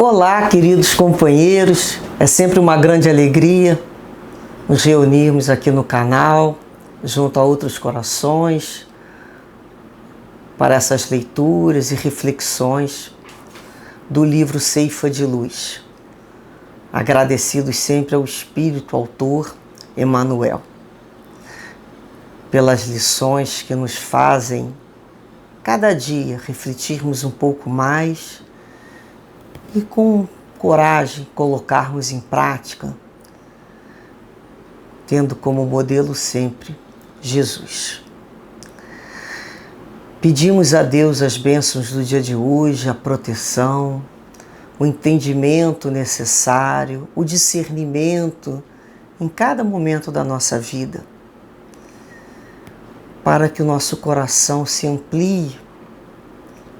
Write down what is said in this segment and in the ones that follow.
Olá, queridos companheiros, é sempre uma grande alegria nos reunirmos aqui no canal, junto a outros corações, para essas leituras e reflexões do livro Ceifa de Luz. Agradecidos sempre ao Espírito Autor, Emmanuel, pelas lições que nos fazem cada dia refletirmos um pouco mais e com coragem colocarmos em prática, tendo como modelo sempre Jesus. Pedimos a Deus as bênçãos do dia de hoje, a proteção, o entendimento necessário, o discernimento em cada momento da nossa vida, para que o nosso coração se amplie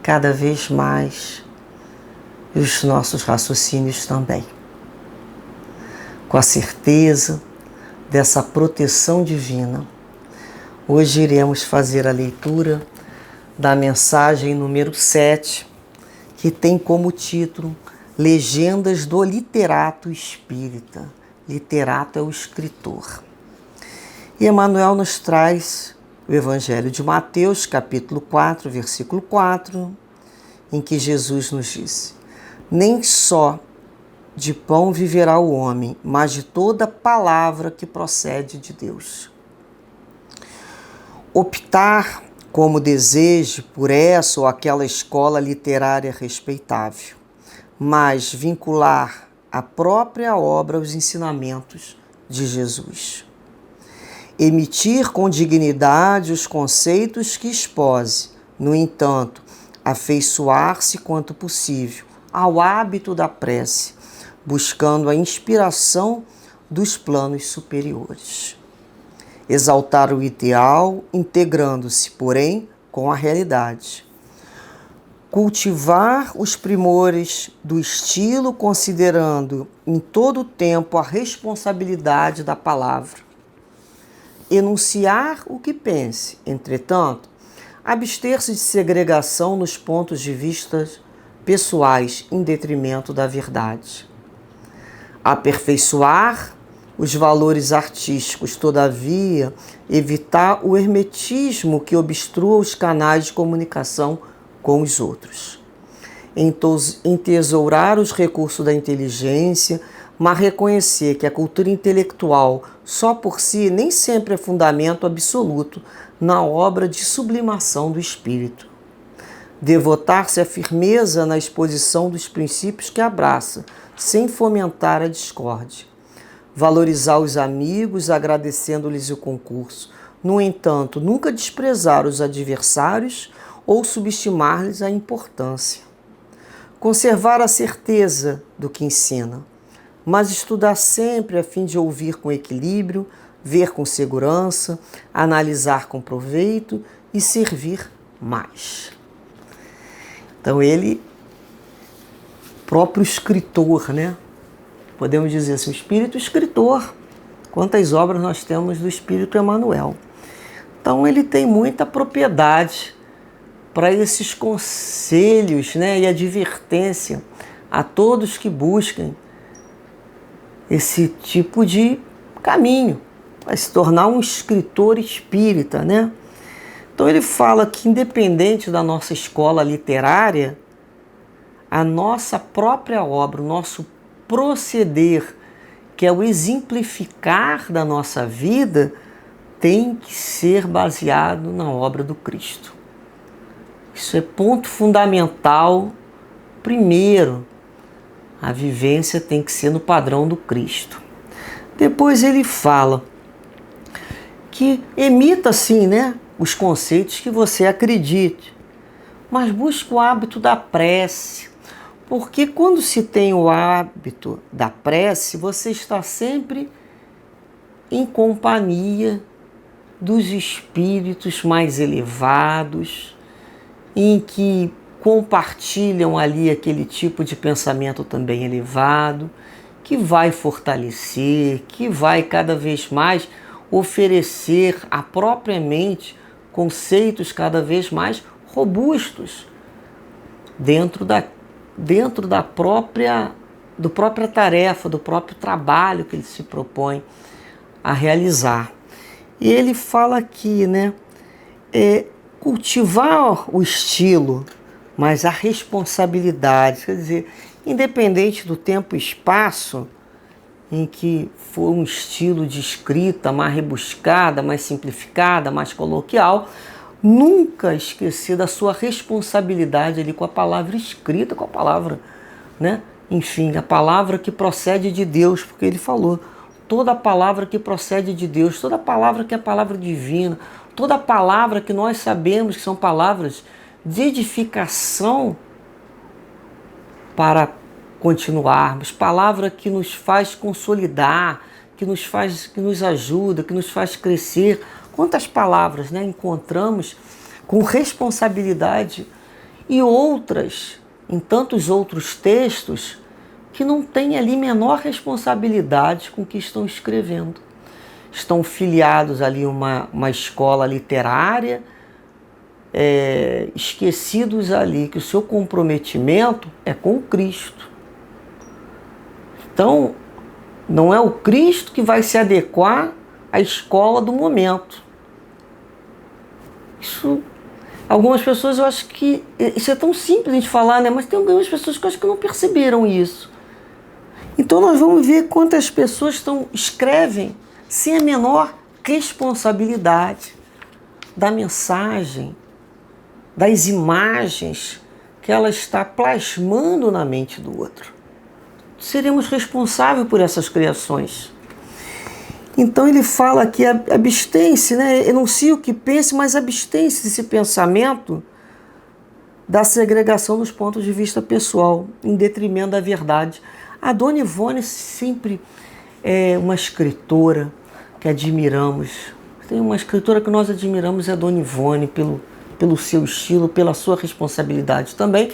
cada vez mais e os nossos raciocínios também. Com a certeza dessa proteção divina, hoje iremos fazer a leitura da mensagem número 7, que tem como título Legendas do Literato Espírita. Literato é o escritor. E Emmanuel nos traz o Evangelho de Mateus, capítulo 4, versículo 4, em que Jesus nos disse: nem só de pão viverá o homem, mas de toda palavra que procede de Deus. Optar como deseje por essa ou aquela escola literária respeitável, mas vincular a própria obra aos ensinamentos de Jesus. Emitir com dignidade os conceitos que expose, no entanto, afeiçoar-se quanto possível ao hábito da prece, buscando a inspiração dos planos superiores. Exaltar o ideal, integrando-se, porém, com a realidade. Cultivar os primores do estilo, considerando em todo o tempo a responsabilidade da palavra. Enunciar o que pense, entretanto, abster-se de segregação nos pontos de vista pessoais em detrimento da verdade. Aperfeiçoar os valores artísticos, todavia, evitar o hermetismo que obstrua os canais de comunicação com os outros. Entesourar os recursos da inteligência, mas reconhecer que a cultura intelectual só por si nem sempre é fundamento absoluto na obra de sublimação do espírito. Devotar-se à firmeza na exposição dos princípios que abraça, sem fomentar a discórdia. Valorizar os amigos, agradecendo-lhes o concurso. No entanto, nunca desprezar os adversários ou subestimar-lhes a importância. Conservar a certeza do que ensina, mas estudar sempre a fim de ouvir com equilíbrio, ver com segurança, analisar com proveito e servir mais. Então ele, próprio escritor, né? Podemos dizer assim, o espírito escritor. Quantas obras nós temos do espírito Emmanuel. Então ele tem muita propriedade para esses conselhos, né? E advertência a todos que busquem esse tipo de caminho, para se tornar um escritor espírita, né? Então ele fala que, independente da nossa escola literária, a nossa própria obra, o nosso proceder, que é o exemplificar da nossa vida, tem que ser baseado na obra do Cristo. Isso é ponto fundamental. Primeiro, a vivência tem que ser no padrão do Cristo. Depois ele fala que emita, assim, né, os conceitos que você acredite, mas busque o hábito da prece, porque quando se tem o hábito da prece, você está sempre em companhia dos espíritos mais elevados, em que compartilham ali aquele tipo de pensamento também elevado, que vai fortalecer, que vai cada vez mais oferecer à própria mente conceitos cada vez mais robustos dentro dentro do própria tarefa, do próprio trabalho que ele se propõe a realizar. E ele fala aqui, né, cultivar o estilo, mas a responsabilidade, quer dizer, independente do tempo e espaço em que for um estilo de escrita mais rebuscada, mais simplificada, mais coloquial, nunca esquecer da sua responsabilidade ali com a palavra escrita, com a palavra, né? Enfim, a palavra que procede de Deus, porque ele falou, toda palavra que procede de Deus, toda palavra que é palavra divina, toda palavra que nós sabemos que são palavras de edificação para continuarmos, palavra que nos faz consolidar, que nos ajuda, que nos faz crescer. Quantas palavras, né, encontramos com responsabilidade e outras, em tantos outros textos, que não têm ali menor responsabilidade com o que estão escrevendo. Estão filiados ali a uma escola literária, esquecidos ali que o seu comprometimento é com o Cristo. Então, não é o Cristo que vai se adequar à escola do momento. Isso, algumas pessoas, eu acho que isso é tão simples de falar, né? Mas tem algumas pessoas que eu acho que não perceberam isso. Então nós vamos ver quantas pessoas escrevem sem a menor responsabilidade da mensagem, das imagens que ela está plasmando na mente do outro. Seremos responsáveis por essas criações. Então ele fala que abstém-se, né? Enuncia o que pense, mas abstém-se desse pensamento da segregação dos pontos de vista pessoal, em detrimento da verdade. A Dona Ivone sempre é uma escritora que admiramos. Tem uma escritora que nós admiramos, é a Dona Ivone, pelo seu estilo, pela sua responsabilidade também.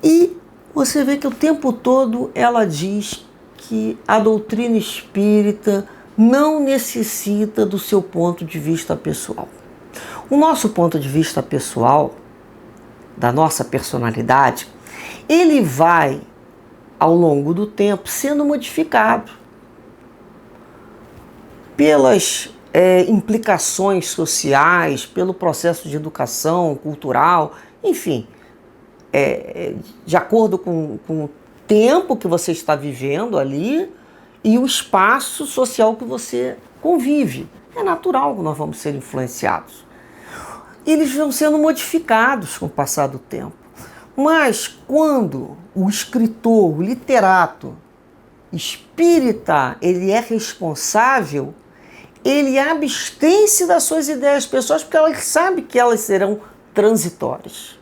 E você vê que o tempo todo ela diz que a doutrina espírita não necessita do seu ponto de vista pessoal. O nosso ponto de vista pessoal, da nossa personalidade, ele vai, ao longo do tempo, sendo modificado pelas implicações sociais, pelo processo de educação cultural, enfim, de acordo com o tempo que você está vivendo ali e o espaço social que você convive. É natural que nós vamos ser influenciados. Eles vão sendo modificados com o passar do tempo. Mas quando o escritor, o literato espírita, ele é responsável, ele abstém-se das suas ideias pessoais porque ele sabe que elas serão transitórias.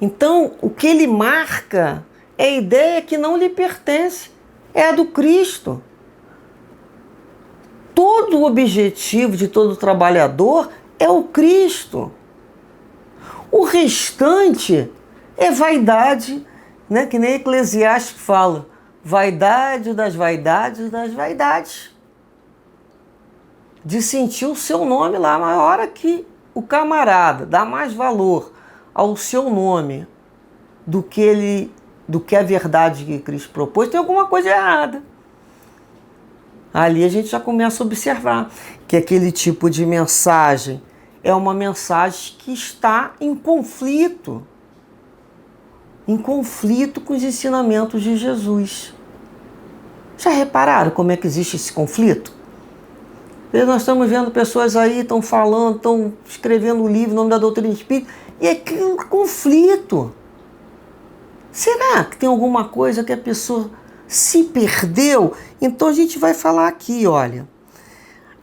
Então, o que ele marca é a ideia que não lhe pertence, é a do Cristo. Todo o objetivo de todo trabalhador é o Cristo. O restante é vaidade, né? Que nem Eclesiastes fala, vaidade das vaidades das vaidades. De sentir o seu nome lá, mas a hora que o camarada dá mais valor ao seu nome do que a verdade que Cristo propôs, tem alguma coisa errada. Ali a gente já começa a observar que aquele tipo de mensagem é uma mensagem que está em conflito com os ensinamentos de Jesus. Já repararam como é que existe esse conflito? Nós estamos vendo pessoas aí, estão falando, estão escrevendo um livro, em nome da doutrina espírita, e é um conflito. Será que tem alguma coisa que a pessoa se perdeu? Então a gente vai falar aqui, olha.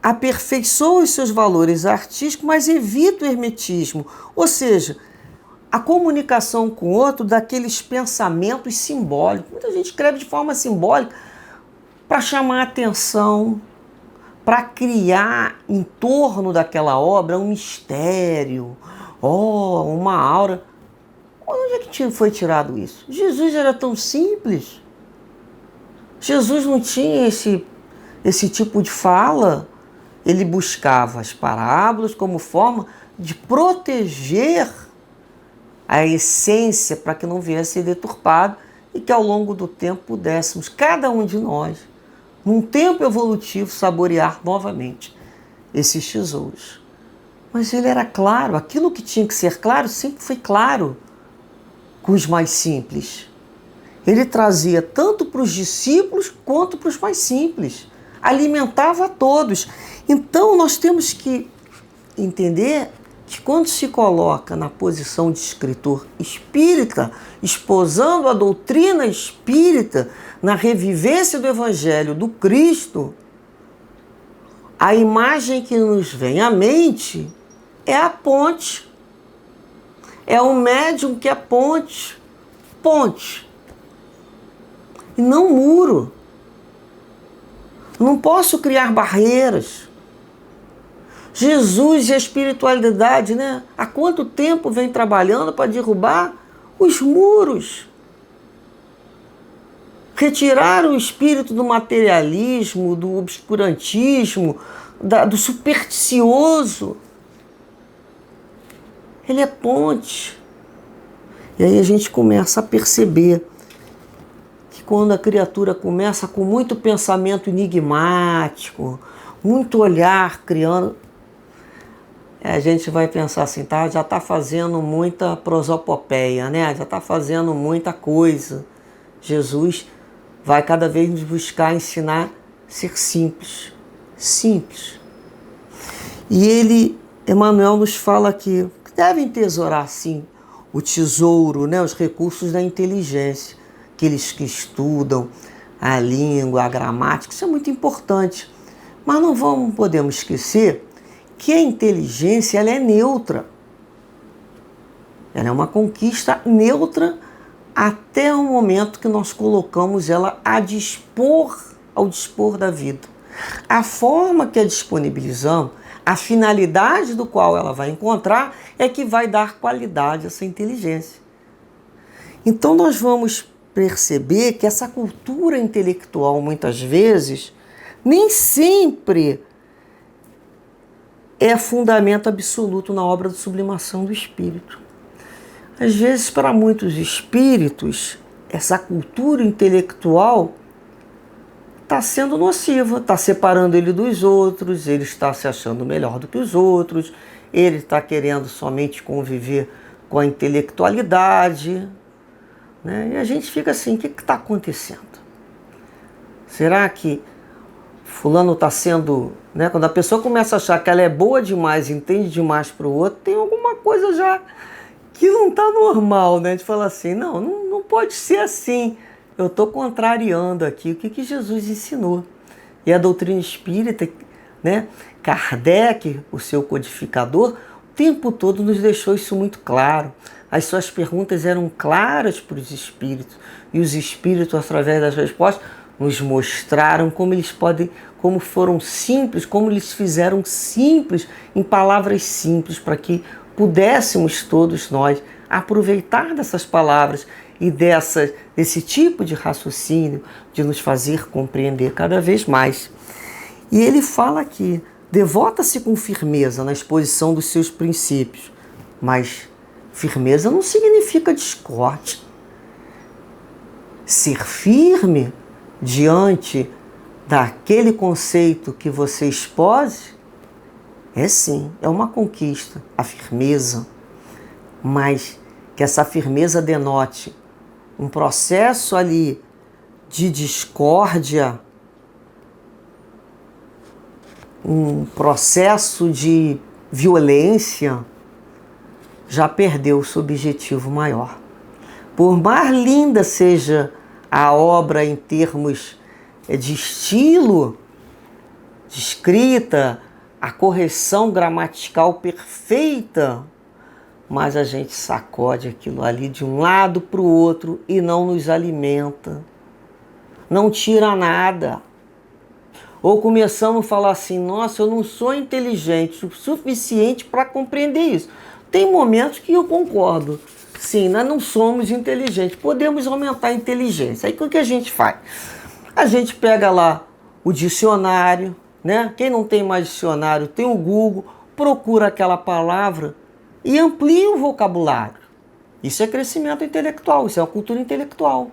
Aperfeiçoa os seus valores artísticos, mas evita o hermetismo. Ou seja, a comunicação com o outro daqueles pensamentos simbólicos. Muita gente escreve de forma simbólica para chamar a atenção, para criar em torno daquela obra um mistério, uma aura. Onde é que foi tirado isso? Jesus era tão simples. Jesus não tinha esse tipo de fala. Ele buscava as parábolas como forma de proteger a essência para que não viesse a ser deturpado e que ao longo do tempo pudéssemos, cada um de nós, num tempo evolutivo, saborear novamente esses tesouros. Mas ele era claro, aquilo que tinha que ser claro sempre foi claro com os mais simples. Ele trazia tanto para os discípulos quanto para os mais simples. Alimentava a todos. Então nós temos que entender que quando se coloca na posição de escritor espírita, esposando a doutrina espírita, na revivência do Evangelho do Cristo, a imagem que nos vem à mente é a ponte. É o médium que é ponte. Ponte. E não muro. Não posso criar barreiras. Jesus e a espiritualidade, né? Há quanto tempo vem trabalhando para derrubar os muros? Retirar o espírito do materialismo, do obscurantismo, do supersticioso. Ele é ponte. E aí a gente começa a perceber que quando a criatura começa com muito pensamento enigmático, muito olhar criando, a gente vai pensar assim, tá? Já está fazendo muita prosopopeia, né? Já está fazendo muita coisa. Jesus vai cada vez nos buscar ensinar a ser simples. Simples. E ele, Emmanuel, nos fala que devem tesourar, sim, o tesouro, né? Os recursos da inteligência. Aqueles que estudam a língua, a gramática, isso é muito importante. Mas não podemos esquecer que a inteligência ela é neutra. Ela é uma conquista neutra até o momento que nós colocamos ela ao dispor da vida. A forma que a disponibilizamos, a finalidade do qual ela vai encontrar é que vai dar qualidade a essa inteligência. Então nós vamos perceber que essa cultura intelectual, muitas vezes, nem sempre é fundamento absoluto na obra de sublimação do espírito. Às vezes, para muitos espíritos, essa cultura intelectual está sendo nociva, está separando ele dos outros, ele está se achando melhor do que os outros, ele está querendo somente conviver com a intelectualidade, né? E a gente fica assim, o que está acontecendo? Será que fulano está sendo, né? Quando a pessoa começa a achar que ela é boa demais, entende demais para o outro, tem alguma coisa já que não está normal, né? De falar assim, não pode ser assim. Eu estou contrariando aqui o que Jesus ensinou. E a doutrina espírita, né? Kardec, o seu codificador, o tempo todo nos deixou isso muito claro. As suas perguntas eram claras para os espíritos. E os espíritos, através das respostas, nos mostraram como foram simples, como eles fizeram simples, em palavras simples, para que pudéssemos todos nós aproveitar dessas palavras e desse tipo de raciocínio, de nos fazer compreender cada vez mais. E ele fala aqui, devota-se com firmeza na exposição dos seus princípios, mas firmeza não significa discórdia. Ser firme diante daquele conceito que você expôs, sim, é uma conquista, a firmeza, mas que essa firmeza denote um processo ali de discórdia, um processo de violência, já perdeu o seu objetivo maior. Por mais linda seja a obra em termos de estilo, de escrita, a correção gramatical perfeita, mas a gente sacode aquilo ali de um lado para o outro e não nos alimenta, não tira nada. Ou começamos a falar assim, nossa, eu não sou inteligente o suficiente para compreender isso. Tem momentos que eu concordo, sim, nós não somos inteligentes, podemos aumentar a inteligência. Aí o que a gente faz? A gente pega lá o dicionário, né? Quem não tem mais dicionário tem o Google, procura aquela palavra e amplia o vocabulário. Isso é crescimento intelectual, isso é uma cultura intelectual.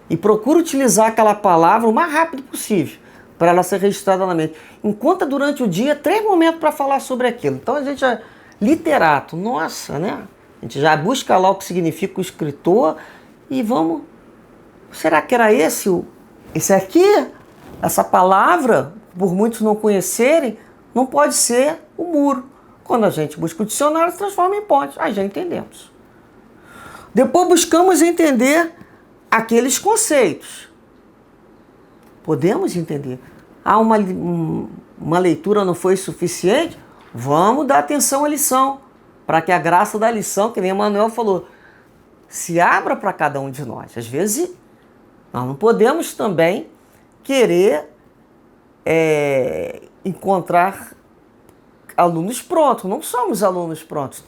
E procura utilizar aquela palavra o mais rápido possível, para ela ser registrada na mente. Encontra durante o dia 3 momentos para falar sobre aquilo. Então a gente é literato, nossa, né? A gente já busca lá o que significa o escritor e vamos... Será que era esse aqui? Essa palavra, por muitos não conhecerem, não pode ser o muro. Quando a gente busca o dicionário, se transforma em ponte. Aí já entendemos. Depois buscamos entender aqueles conceitos. Podemos entender. Uma leitura não foi suficiente? Vamos dar atenção à lição, para que a graça da lição, que nem Emmanuel falou, se abra para cada um de nós. Às vezes, nós não podemos também querer encontrar alunos prontos. Não somos alunos prontos,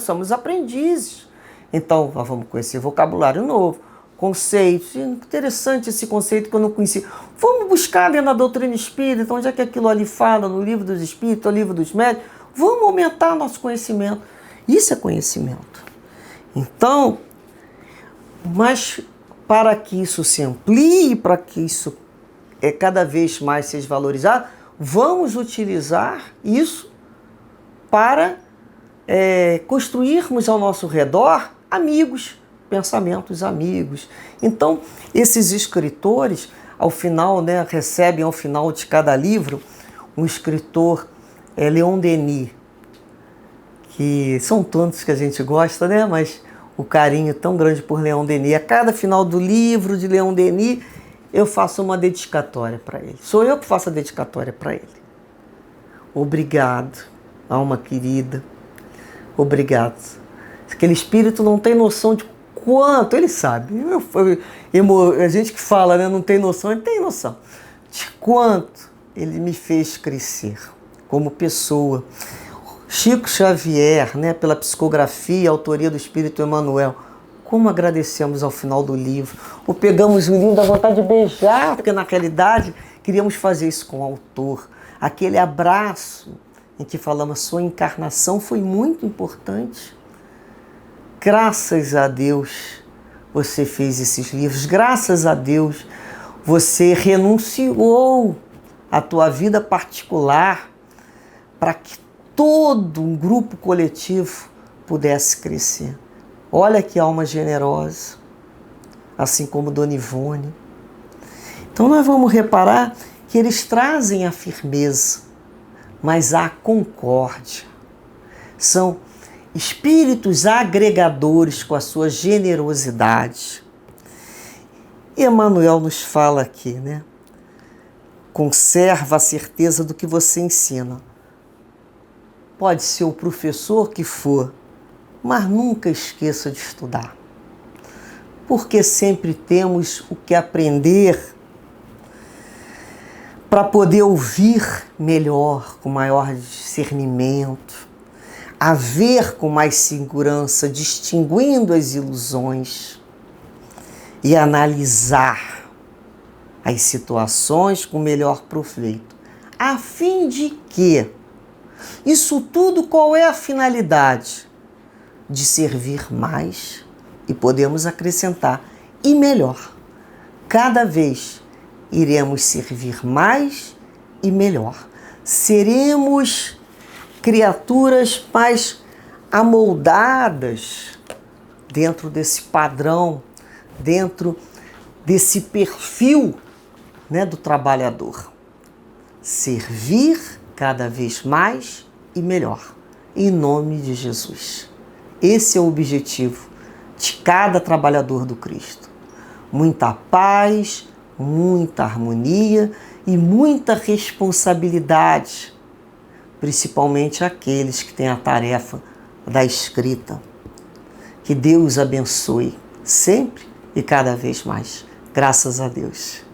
somos aprendizes. Então, nós vamos conhecer vocabulário novo, conceitos. Interessante esse conceito que eu não conhecia. Vamos buscar dentro da doutrina espírita, onde é que aquilo ali fala, no livro dos espíritos, no livro dos médiuns. Vamos aumentar nosso conhecimento. Isso é conhecimento. Então, mas para que isso se amplie, para que isso cada vez mais seja valorizado, vamos utilizar isso para construirmos ao nosso redor amigos, pensamentos amigos. Então, esses escritores, ao final, né, recebem ao final de cada livro um escritor, Leon Denis, que são tantos que a gente gosta, né, mas o carinho tão grande por Leon Denis. A cada final do livro de Leon Denis, eu faço uma dedicatória para ele. Sou eu que faço a dedicatória para ele. Obrigado, alma querida. Obrigado. Aquele espírito não tem noção de quanto, ele sabe. A gente que fala, né, não tem noção, ele tem noção de quanto ele me fez crescer como pessoa. Chico Xavier, né, pela psicografia e autoria do Espírito Emmanuel. Como agradecemos ao final do livro. Ou pegamos o livro, dá vontade de beijar, porque na realidade queríamos fazer isso com o autor. Aquele abraço em que falamos, sua encarnação foi muito importante. Graças a Deus você fez esses livros. Graças a Deus você renunciou à tua vida particular para que todo um grupo coletivo pudesse crescer. Olha que alma generosa, assim como Dona Ivone. Então nós vamos reparar que eles trazem a firmeza, mas a concórdia. São espíritos agregadores com a sua generosidade. E Emmanuel nos fala aqui, né? Conserva a certeza do que você ensina. Pode ser o professor que for, mas nunca esqueça de estudar. Porque sempre temos o que aprender para poder ouvir melhor, com maior discernimento, a ver com mais segurança, distinguindo as ilusões e analisar as situações com melhor proveito, a fim de que isso tudo, qual é a finalidade? De servir mais e podemos acrescentar, e melhor. Cada vez iremos servir mais e melhor. Seremos criaturas mais amoldadas dentro desse padrão, dentro desse perfil, né, do trabalhador. Servir cada vez mais e melhor, em nome de Jesus. Esse é o objetivo de cada trabalhador do Cristo. Muita paz, muita harmonia e muita responsabilidade, principalmente aqueles que têm a tarefa da escrita. Que Deus abençoe sempre e cada vez mais. Graças a Deus.